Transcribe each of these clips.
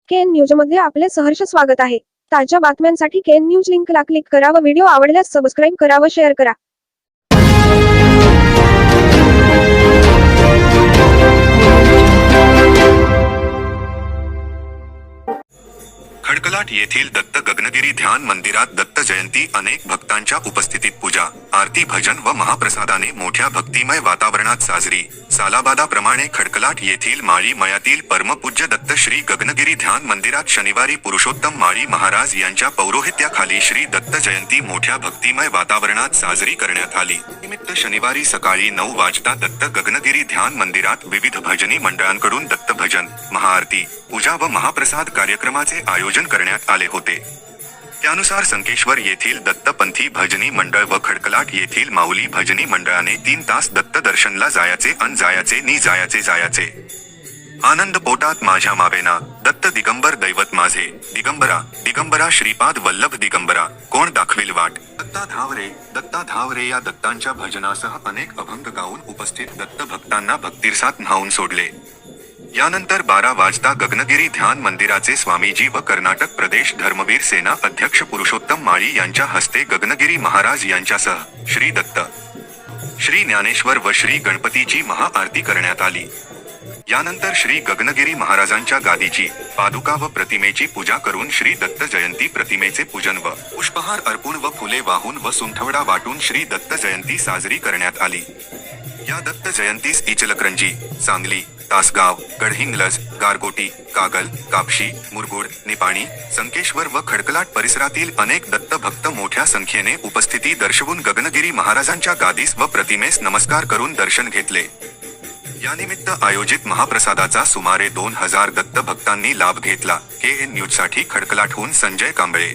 KN news मध्ये आपले सहर्ष स्वागत आहे। ताज्या बातम्यांसाठी केएन न्यूज लिंकला क्लिक करा व व्हिडिओ आवडल्यास सबस्क्राइब करा व शेअर करा। खडकलाट येथील दत्त गगनगिरी ध्यान मंदिरात दत्त जयंती अनेक भक्तांच्या उपस्थितीत पूजा, आरती, भजन व महाप्रसादाने मोठ्या भक्तिमय वातावरणात साजरी। सालाबादाप्रमाणे खडकलाट येथील माळी मयातील परमपूज्य दत्त श्री गगनगिरी ध्यान मंदिरात शनिवारी पुरुषोत्तम माळी महाराज यांच्या पौरोहित्याखाली श्री दत्त जयंती मोठ्या भक्तिमय वातावरणात साजरी करण्यात आली। निमित्त शनिवारी सकाळी 9 वाजता दत्त गगनगिरी ध्यान मंदिरात विविध भजनी मंडळांकडून दत्त भजन, महाआरती, पूजा व महाप्रसाद कार्यक्रमाचे आयोजन करण्यात आले होते। त्यानुसार संकेश्वर येथील दत्तपंथी भजनी मंडळ व खडकलाट येथील माऊली भजनी मंडळाने 3 तास दत्त दर्शनला जायाचे अन जायाचे नि जायाचे जायाचे। आनंद पोटात माझ्या मावेना, दत्त दिगंबर दैवत माझे, दिगंबरा दिगंबरा श्रीपाद वल्लभ दिगंबरा, कोण दाखविल वाट, दत्ता धावरे या दत्तांच्या भजनासह अनेक अभंग गाऊन उपस्थित दत्त भक्तांना भक्तिरसात न्हाऊन सोडले। यानंतर 12 वाजता गगनगिरी ध्यान मंदिराचे स्वामीजी व कर्नाटक प्रदेश धर्मवीर सेना अध्यक्ष पुरुषोत्तम माळी यांच्या हस्ते गगनगिरी महाराज यांच्यासह श्री दत्त, श्री ज्ञानेश्वर व श्री गणपतीची महाआरती करण्यात आली। यानंतर श्री गगनगिरी महाराजांच्या गादीची, पादुका व प्रतिमेची पूजा करून श्री दत्त जयंती प्रतिमेचे पूजन व पुष्पहार अर्पून व फुले वाहून व सुंठवडा वाटून श्री दत्त जयंती साजरी करण्यात आली। या दत्त जयंतीस इचलकरंजी, सांगली, तासगाव, गडहिंग्लज, गारगोटी, कागल, कापशी, मुरगुड, निपाणी, संकेश्वर व खडकलाट परिसरातील अनेक दत्त भक्त मोठ्या संख्येने उपस्थिती दर्शवून गगनगिरी महाराजांच्या गादीस व प्रतिमेस नमस्कार करून दर्शन घेतले। यानिमित्त आयोजित महाप्रसादाचा सुमारे 2000 दत्त भक्तांनी लाभ घेतला। केएन न्यूजसाठी खडकलाटहून संजय कांबळे।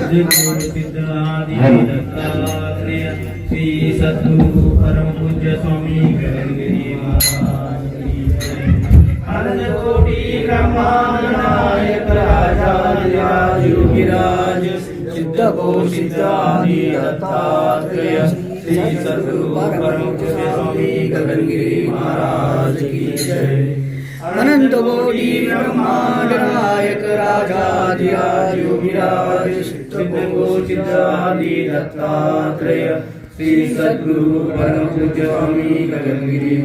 सद्गुरु सिद्ध आदि दत्तात्रेय श्री सद्गुरु परम पूज्य स्वामी गणगिरी महाराज की जय। अनंत कोटि ब्रह्मांड नायक राजाधिराज योगीराज सिद्ध सिद्ध आदि दत्तात्रेय श्री सद्गुरु परम पूज्य स्वामी गणगिरी महाराज की जय। अनंत कोटि ब्रह्मांड नायक राजाधिराज योगीराज सिद्ध आदि दत्तात्रेय श्री सद्गुरु परम पूज्य स्वामी गणगिरी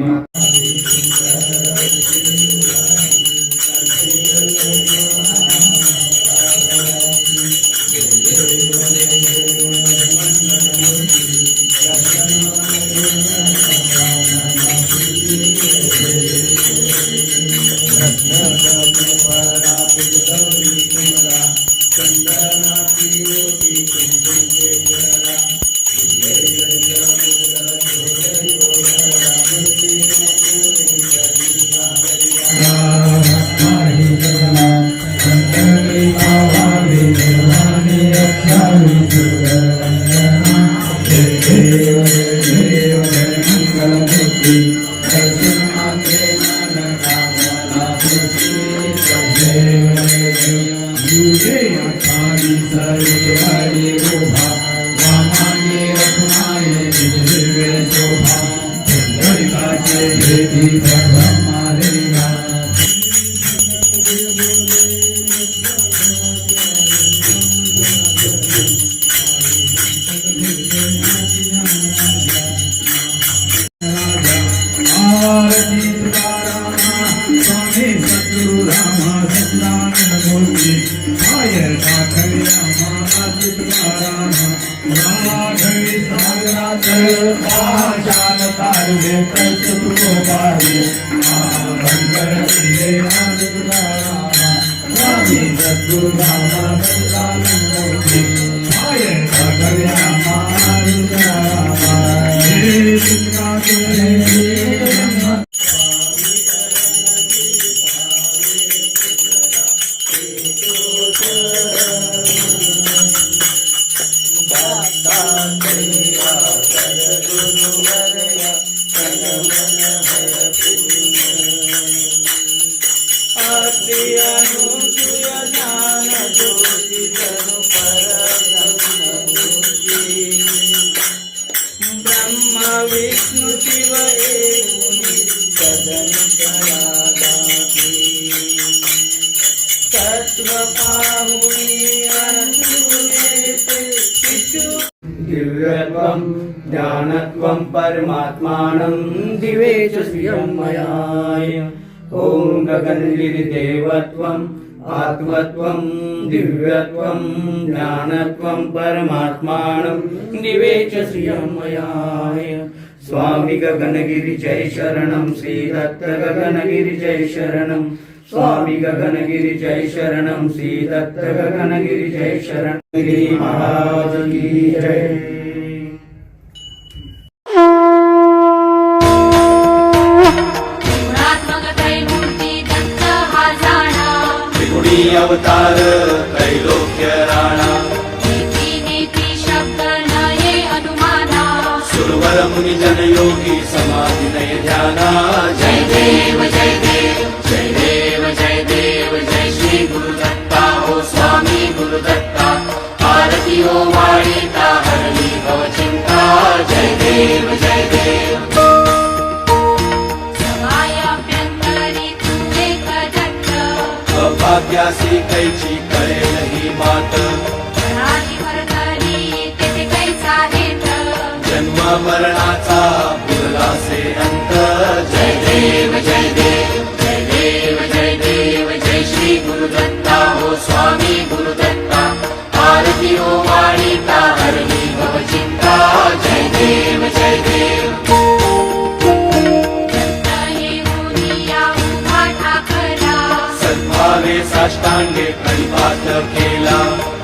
दिव्यत्वं ज्ञानत्वं परमात्मानं दिवेश श्रियमयाय। ॐ गगनगिरिदेवत्वम् आत्मत्वं दिव्यत्वं ज्ञानत्वं परमात्मानं दिवेश श्रियमयाय। स्वामी गगनगिरि जय शरणं श्री दत्त गगनगिरि जय शरणं स्वामी गगनगिरि जय शरणं श्री दत्त गगनगिरि जय शरणं गिरि महाराज की जय। अवतार त्रैलोक्य राणा शब्द नये अनुमाना सुरवर मुनि जन योगी समाधि नय ध्याना। जय देव जय देव जय देव जय देव जय श्री गुरुदत्ता हो स्वामी गुरुदत्ता। आरती हो वाळीता हरली भव चिंता। जय देव जय देव समायाभ्यंतरी तू एक जट्ट अभाग्यासी कैची कळेल ही मात। प्राणी भरतरी तेथे कैचा हेत जन्म मरणाचा पुरलासे अंत। जय देव जय देव जय देव जय देव जय श्री गुरुदत्ता हो स्वामी गुरुदत्ता। आरती हो वाळीता हरली भव चिंता। जय देव जय देव दत्त हे मुनिया उभा ठाकरा सद्भावे साष्टांगे प्रणिपात केला।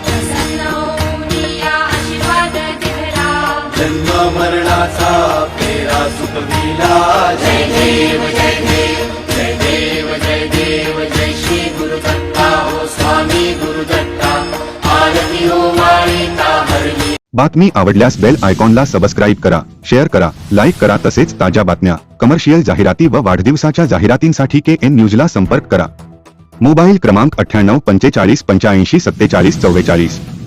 प्रसन्न मुनिया आशीर्वाद दिला जन्म मरणाचा फेरा सुखविला। जय देव जय देव जय देव जय देव जय श्री गुरुदत्ता हो स्वामी गुरुदत्ता। आरती हो वाळी बातमी आवडल्यास बेल आयकॉनला सबस्क्राईब करा, शेअर करा, लाईक करा. तसेच ताज्या बातम्या, कमर्शियल जाहिराती व वाढदिवसाच्या जाहिरातींसाठी KN न्यूजला संपर्क करा. मोबाईल क्रमांक 98 45 85 47 44.